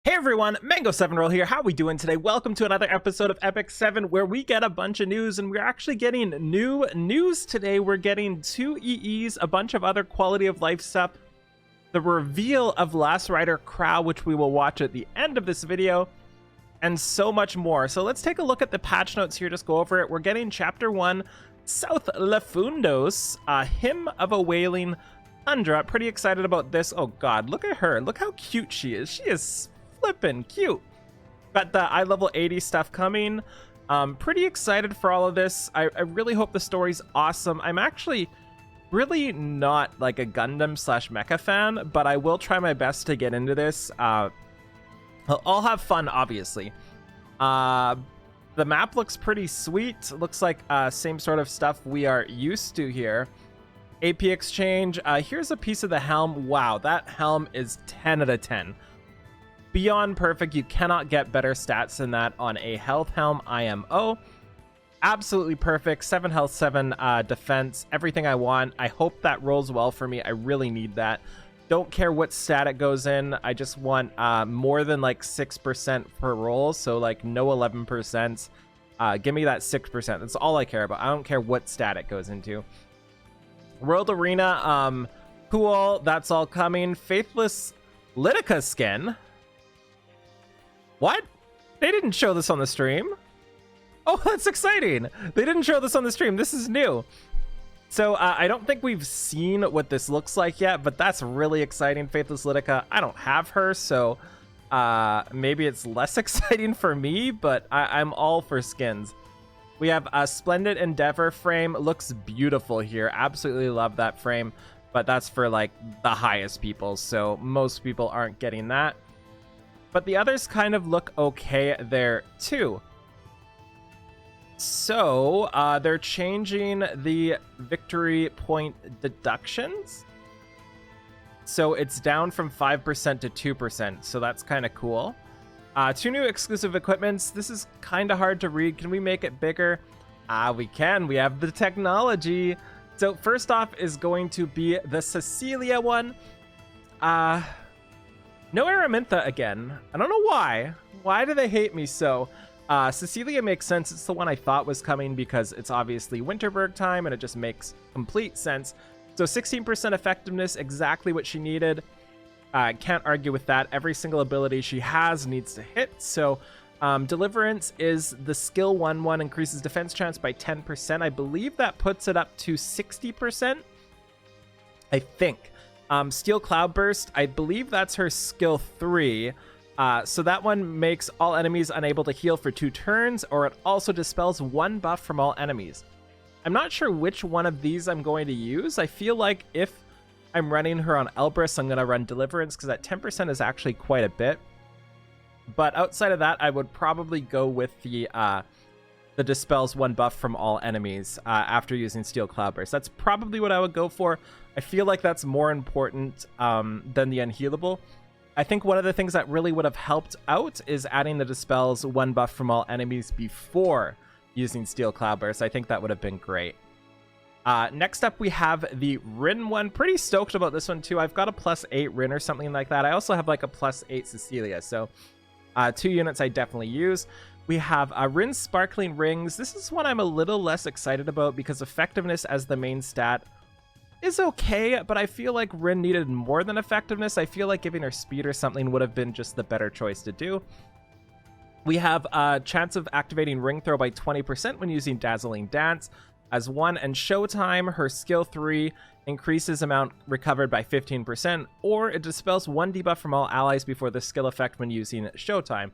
Hey everyone, Mango7Roll here. How are we doing today? Welcome to another episode of Epic 7 where we get a bunch of news, and we're actually getting new news today. We're getting 2 EEs, a bunch of other quality of life stuff, the reveal of last Rider Krau, which we will watch at the end of this video, and so much more. So let's take a look at the patch notes here, just go over it. We're getting Chapter 1, South Lefundos, Hymn of a Wailing Tundra. Pretty excited about this. Oh god, look at her. Look how cute she is. She is flippin' cute. Got the eye level 80 stuff coming. Pretty excited for all of this. I really hope the story's awesome. I'm actually really not like a Gundam slash mecha fan, but I will try my best to get into this. I'll have fun, obviously. The map looks pretty sweet. Looks like same sort of stuff we are used to here. AP exchange. Here's a piece of the helm. Wow, that helm is 10 out of 10. Beyond perfect. You cannot get better stats than that on a health helm IMO. Absolutely perfect. 7 health, 7 defense, everything I want. I hope that rolls well for me. I really need that. Don't care what stat it goes in. I just want more than like 6% per roll, so like no 11%. Give me that 6%. That's all I care about. I don't care what stat it goes into. World Arena, cool. That's all coming. Faithless Litica skin. What? They didn't show this on the stream. Oh, that's exciting. They didn't show this on the stream. This is new. So I don't think we've seen what this looks like yet, but that's really exciting. Faithless Litica. I don't have her, so maybe it's less exciting for me, but I'm all for skins. We have a Splendid Endeavor frame. Looks beautiful here. Absolutely love that frame, but that's for like the highest people, so most people aren't getting that. But the others kind of look okay there too. So they're changing the victory point deductions. So it's down from 5% to 2%. So that's kind of cool. 2 new exclusive equipments. This is kind of hard to read. Can we make it bigger? We can. We have the technology. So first off is going to be the Cecilia one. No Araminta again. I don't know why. Why do they hate me so? Cecilia makes sense. It's the one I thought was coming because it's obviously Winterberg time and it just makes complete sense. So 16% effectiveness, exactly what she needed. Can't argue with that. Every single ability she has needs to hit. So Deliverance is the skill 1/1, increases defense chance by 10%. I believe that puts it up to 60%. I think. Steel Cloudburst, I believe that's her skill 3. So that one makes all enemies unable to heal for 2 turns, or it also dispels 1 buff from all enemies. I'm not sure which one of these I'm going to use. I feel like if I'm running her on Elbrus, I'm going to run Deliverance, because that 10% is actually quite a bit. But outside of that, I would probably go with the dispels 1 buff from all enemies after using Steel Cloudburst. That's probably what I would go for. I feel like that's more important than the unhealable. I think one of the things that really would have helped out is adding the dispels 1 buff from all enemies before using Steel Cloudburst. I think that would have been great. Next up, we have the Rin one. Pretty stoked about this one too. I've got a +8 Rin or something like that. I also have like a +8 Cecilia. So 2 units I definitely use. We have Rin Sparkling Rings. This is one I'm a little less excited about because effectiveness as the main stat is okay, but I feel like Rin needed more than effectiveness. I feel like giving her speed or something would have been just the better choice to do. We have a chance of activating Ring Throw by 20% when using Dazzling Dance as 1, and Showtime, her skill 3, increases amount recovered by 15%, or it dispels 1 debuff from all allies before the skill effect when using Showtime.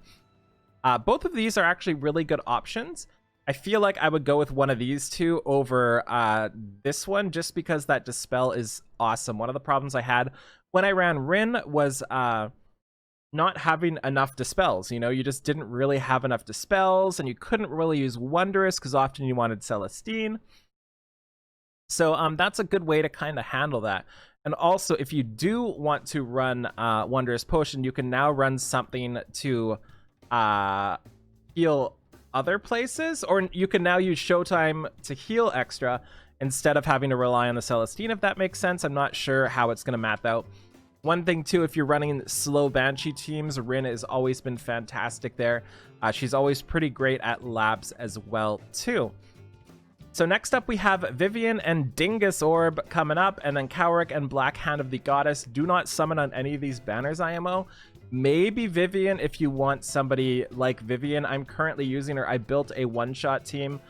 Both of these are actually really good options. I feel like I would go with one of these two over this one just because that dispel is awesome. One of the problems I had when I ran Rin was not having enough dispels. You know, you just didn't really have enough dispels, and you couldn't really use Wondrous because often you wanted Celestine. So that's a good way to kind of handle that. And also, if you do want to run Wondrous Potion, you can now run something to heal other places, or you can now use Showtime to heal extra instead of having to rely on the Celestine, if that makes sense. I'm not sure how it's going to map out. One thing too, if you're running slow Banshee teams, Rin has always been fantastic there. She's always pretty great at labs as well too. So next up we have Vivian and Dingus Orb coming up, and then Cowrick and Black Hand of the Goddess. Do not summon on any of these banners, IMO. Maybe Vivian if you want somebody like Vivian. I'm currently using her. I built a one-shot team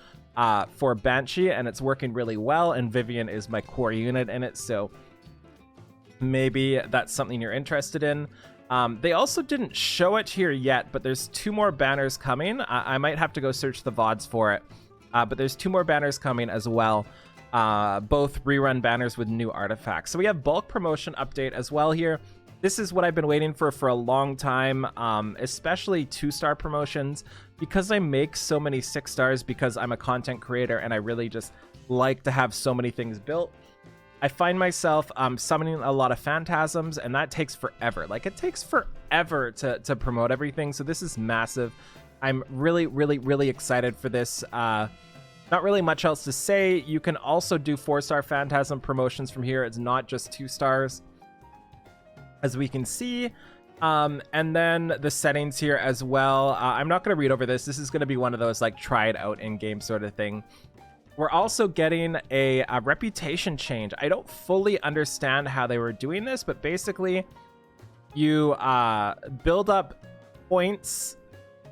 for Banshee, and it's working really well, and Vivian is my core unit in it, so maybe that's something you're interested in. They also didn't show it here yet, but there's 2 more banners coming. I might have to go search the VODs for it, but there's 2 more banners coming as well. Both rerun banners with new artifacts. So we have bulk promotion update as well here. This is what I've been waiting for a long time, especially 2-star promotions, because I make so many 6 stars because I'm a content creator and I really just like to have so many things built. I find myself summoning a lot of phantasms, and that takes forever. Like, it takes forever to promote everything, so this is massive. I'm really excited for this. Not really much else to say. You can also do 4-star phantasm promotions from here. It's not just 2 stars, as we can see. And then the settings here as well. I'm not going to read over this. This is going to be one of those, like, try it out in-game sort of thing. We're also getting a reputation change. I don't fully understand how they were doing this, but basically you build up points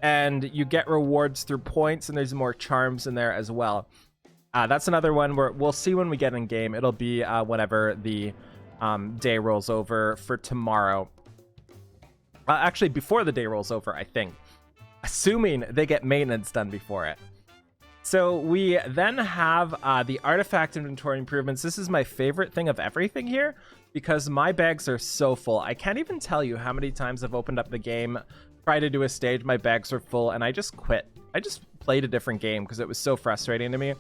and you get rewards through points, and there's more charms in there as well. That's another one where we'll see when we get in game. It'll be whenever the day rolls over for tomorrow. Actually, before the day rolls over, I think. Assuming they get maintenance done before it. So we then have the artifact inventory improvements. This is my favorite thing of everything here because my bags are so full. I can't even tell you how many times I've opened up the game, tried to do a stage, my bags are full, and I just quit. I just played a different game because it was so frustrating to me.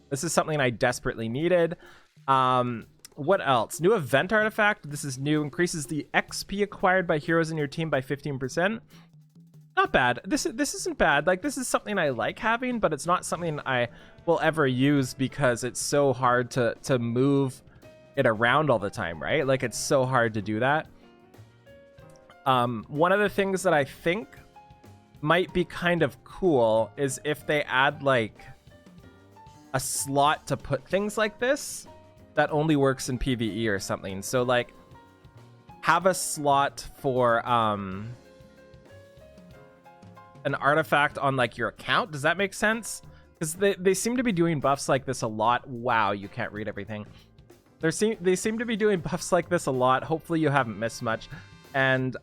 This is something I desperately needed. What else? New event artifact. This is new. Increases the XP acquired by heroes in your team by 15%. Not bad. This isn't bad. Like, this is something I like having, but it's not something I will ever use because it's so hard to move it around all the time, right? Like, it's so hard to do that. One of the things that I think might be kind of cool is if they add, like, a slot to put things like this that only works in PvE or something. So, like, have a slot for an artifact on, like, your account. Does that make sense? Because they seem to be doing buffs like this a lot. Wow, you can't read everything. They seem to be doing buffs like this a lot. Hopefully you haven't missed much. And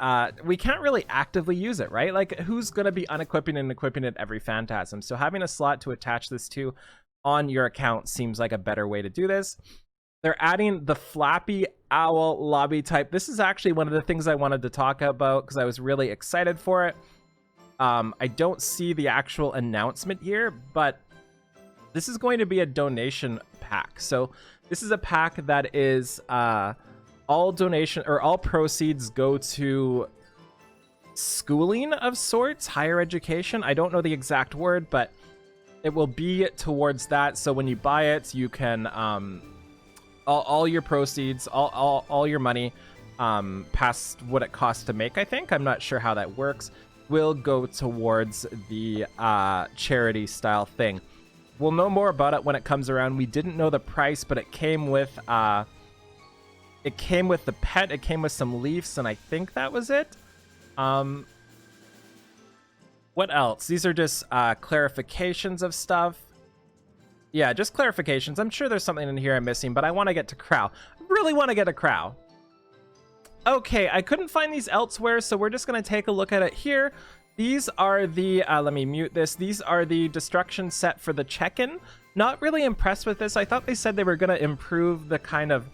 we can't really actively use it, right? Like, who's going to be unequipping and equipping it every phantasm? So having a slot to attach this to on your account seems like a better way to do this. They're adding the Flappy Owl lobby type. This is actually one of the things I wanted to talk about because I was really excited for it. I don't see the actual announcement here, but this is going to be a donation pack. So this is a pack that is all donation or all proceeds go to schooling of sorts, higher education. I don't know the exact word, but it will be towards that. So when you buy it, you can all your proceeds, all your money past what it costs to make, I think. I'm not sure how that works. Will go towards the charity style thing. We'll know more about it when it comes around. We didn't know the price, but it came with the pet. It came with some leaves, and I think that was it. What else? These are just clarifications of stuff. Yeah, just clarifications. I'm sure there's something in here I'm missing, but I want to get to Krau. I really want to get to Krau. Okay, I couldn't find these elsewhere, so we're just going to take a look at it here. These are the, let me mute this. These are the destruction set for the check-in. Not really impressed with this. I thought they said they were going to improve the kind of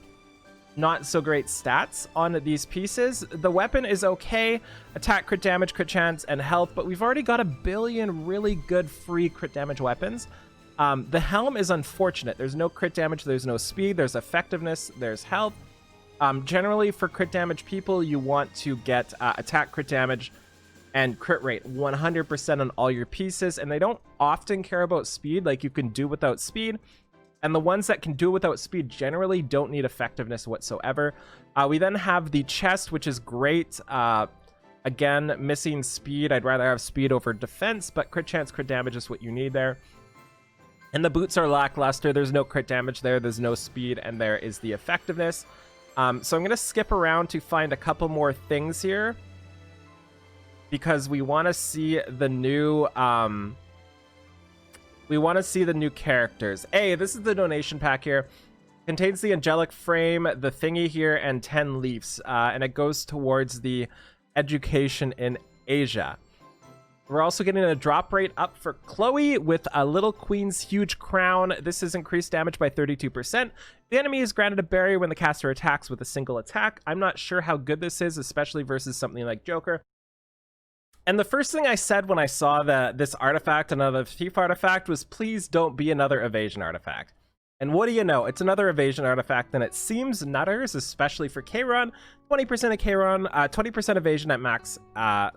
not so great stats on these pieces. The weapon is okay. Attack, crit damage, crit chance, and health, but we've already got a billion really good free crit damage weapons. The helm is unfortunate. There's no crit damage, there's no speed, there's effectiveness, there's health. Generally, for crit damage people, you want to get attack, crit damage, and crit rate 100% on all your pieces, and they don't often care about speed. Like, you can do without speed. And the ones that can do it without speed generally don't need effectiveness whatsoever. We then have the chest, which is great. Again, missing speed. I'd rather have speed over defense, but crit chance, crit damage is what you need there. And the boots are lackluster. There's no crit damage there. There's no speed, and there is the effectiveness. So I'm going to skip around to find a couple more things here, because we want to see the new... we want to see the new characters. Hey, this is the donation pack here. Contains the angelic frame, the thingy here, and 10 leaves. And it goes towards the education in Asia. We're also getting a drop rate up for Chloe with a Little Queen's huge crown. This is increased damage by 32%. The enemy is granted a barrier when the caster attacks with a single attack. I'm not sure how good this is, especially versus something like Joker. And the first thing I said when I saw this artifact, another thief artifact, was please don't be another evasion artifact. And what do you know? It's another evasion artifact, and it seems nutters, especially for Kayron. 20% of Kayron, 20% evasion at max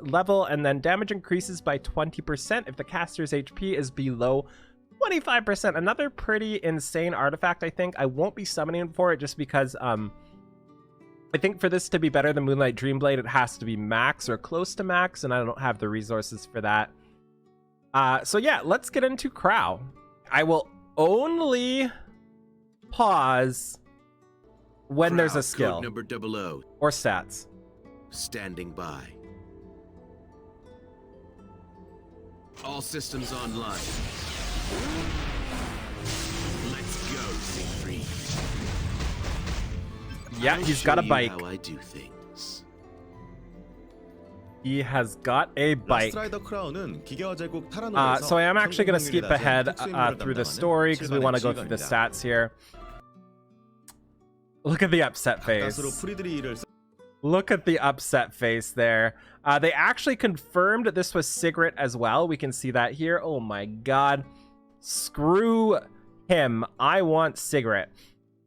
level, and then damage increases by 20% if the caster's HP is below 25%. Another pretty insane artifact, I think. I won't be summoning for it just because... I think for this to be better than Moonlight Dreamblade, it has to be max or close to max, and I don't have the resources for that. So yeah, let's get into Krau. I will only pause when there's a skill number 00 or stats. Standing by. All systems online. Let's go, Siegfried. Yeah, he's got a bike. How I do things. He has got a bike. So I am actually going to skip ahead through the story because we want to go through the stats here. Look at the upset face. Look at the upset face there. They actually confirmed this was Sigrid as well. We can see that here. Oh my god. Screw him. I want Sigrid.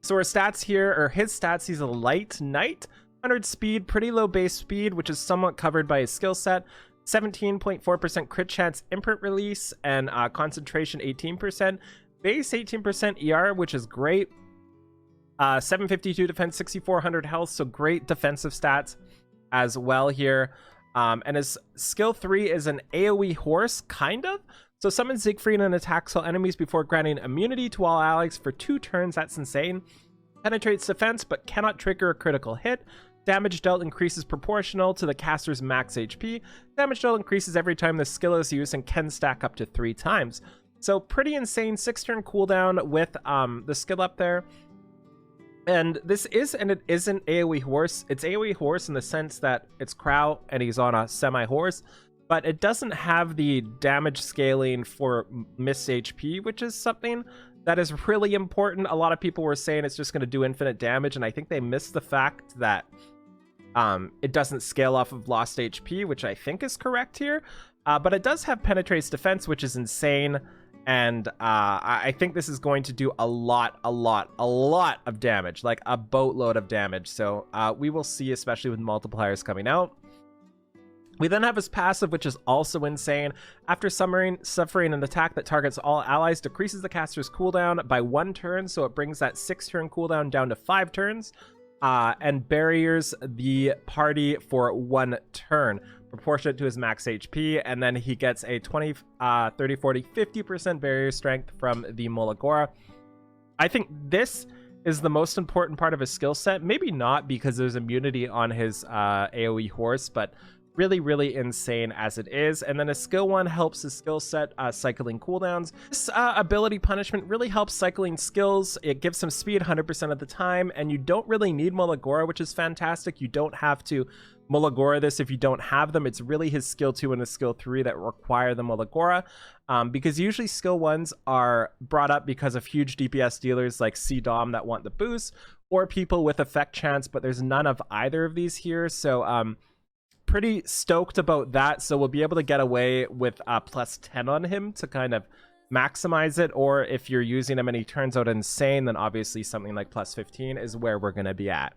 So our stats here, or his stats, he's a light knight, 100 speed, pretty low base speed, which is somewhat covered by his skill set, 17.4% crit chance imprint release, and concentration 18%, base 18% ER, which is great, 752 defense, 6400 health, so great defensive stats as well here. And his skill 3 is an AOE horse, kind of. So summon Siegfried and attacks all enemies before granting immunity to all allies for 2 turns. That's insane. Penetrates defense but cannot trigger a critical hit. Damage dealt increases proportional to the caster's max HP. Damage dealt increases every time the skill is used and can stack up to 3 times. So pretty insane 6-turn cooldown with the skill up there. And this is, and it isn't AoE horse. It's AoE horse in the sense that it's Krau and he's on a semi-horse. But it doesn't have the damage scaling for missed HP, which is something that is really important. A lot of people were saying it's just going to do infinite damage, and I think they missed the fact that it doesn't scale off of lost HP, which I think is correct here. But it does have penetrates defense, which is insane, and I think this is going to do a lot of damage, like a boatload of damage. So we will see, especially with multipliers coming out. We then have his passive, which is also insane. After suffering an attack that targets all allies, decreases the caster's cooldown by 1 turn, so it brings that 6-turn cooldown down to 5 turns, and barriers the party for 1 turn, proportionate to his max HP, and then he gets a 20, 30, 40, 50% barrier strength from the Molagora. I think this is the most important part of his skill set. Maybe not, because there's immunity on his AoE horse, but really insane as it is. And then a skill 1 helps his skill set cycling cooldowns. This ability punishment really helps cycling skills. It gives him speed 100% of the time, and you don't really need Molagora, which is fantastic. You don't have to Molagora this if you don't have them. It's really his skill 2 and his skill 3 that require the Molagora, because usually skill 1s are brought up because of huge DPS dealers like C-Dom that want the boost, or people with effect chance, but there's none of either of these here. So pretty stoked about that. So we'll be able to get away with plus 10 on him to kind of maximize it, or if you're using him and he turns out insane, then obviously something like plus 15 is where we're going to be at.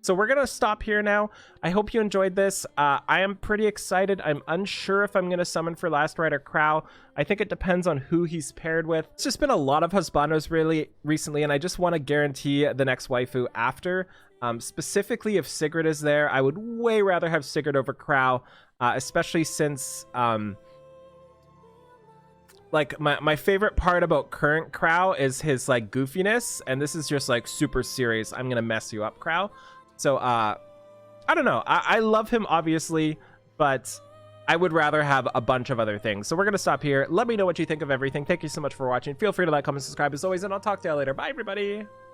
So we're going to stop here now. I hope you enjoyed this. I am pretty excited. I'm unsure if I'm going to summon for last Rider Krau. I think it depends on who he's paired with. It's just been a lot of husbandos really recently, and I just want to guarantee the next waifu after. Specifically, if Sigrid is there, I would way rather have Sigrid over Krau, especially since... like my favorite part about current Krau is his like goofiness, and this is just like super serious. I'm gonna mess you up, Krau. So I don't know. I love him obviously, but I would rather have a bunch of other things. So we're gonna stop here. Let me know what you think of everything. Thank you so much for watching. Feel free to like, comment, subscribe as always, and I'll talk to you later. Bye, everybody.